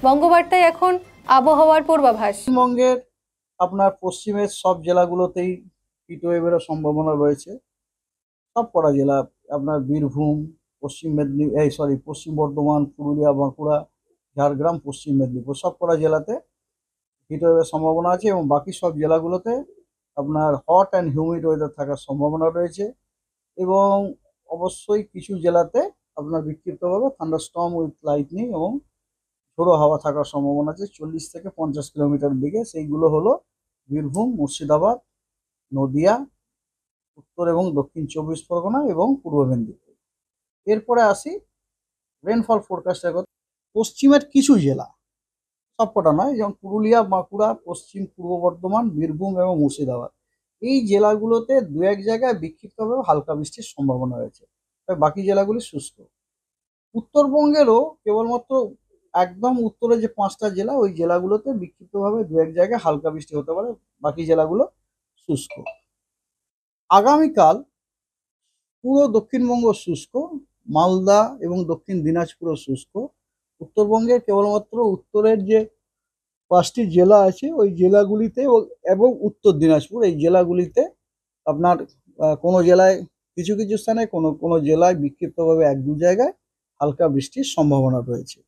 বঙ্গবার্তায় এখন আবহাওয়ার পূর্বাভাস। পশ্চিমবঙ্গের আপনার পশ্চিমের সব জেলাগুলোতেই হিটওয়েভের সম্ভাবনা রয়েছে। সব কটা জেলা, আপনার বীরভূম, পশ্চিম বর্ধমান, পুরুলিয়া, বাঁকুড়া, ঝাড়গ্রাম, পশ্চিম মেদিনীপুর, সব কটা জেলাতে হিটওয়েভের সম্ভাবনা আছে এবং বাকি সব জেলাগুলোতে আপনার হট অ্যান্ড হিউমিড ওয়েদার থাকার সম্ভাবনা রয়েছে। এবং অবশ্যই কিছু জেলাতে আপনার বিক্ষিপ্তভাবে থান্ডারস্টর্ম উইথ লাইটনিং এবং ঝোড়ো হাওয়া থাকার সম্ভাবনা আছে 40 থেকে 50 কিলোমিটার দিকে। সেইগুলো হলো বীরভূম, মুর্শিদাবাদ, নদিয়া, উত্তর এবং দক্ষিণ 24 পরগনা এবং পূর্ব মেদিনীপুর। এরপরে আসি রেনফল ফোরকাস্টের কথা। পশ্চিমের কিছু জেলা, সবকটা নয়, যেমন পুরুলিয়া, বাঁকুড়া, পশ্চিম পূর্ব বর্ধমান, বীরভূম এবং মুর্শিদাবাদ, এই জেলাগুলোতে দু এক জায়গায় বিক্ষিপ্তভাবে হালকা বৃষ্টির সম্ভাবনা রয়েছে, তবে বাকি জেলাগুলি শুষ্ক। উত্তরবঙ্গেরও কেবলমাত্র একদম উত্তরে যে 5টা জেলা, ওই জেলাগুলোতে বিক্ষিপ্তভাবে দু এক জায়গায় হালকা বৃষ্টি হতে পারে, বাকি জেলাগুলো শুষ্ক। আগামীকাল পুরো দক্ষিণবঙ্গ শুষ্ক, মালদা এবং দক্ষিণ দিনাজপুরও শুষ্ক। উত্তরবঙ্গের কেবলমাত্র উত্তরের যে 5টি জেলা আছে ওই জেলাগুলিতে এবং উত্তর দিনাজপুর, এই জেলাগুলিতে আপনার কোনো জেলায় কিছু কিছু স্থানে, কোনো কোনো জেলায় বিক্ষিপ্তভাবে এক দু জায়গায় হালকা বৃষ্টির সম্ভাবনা রয়েছে।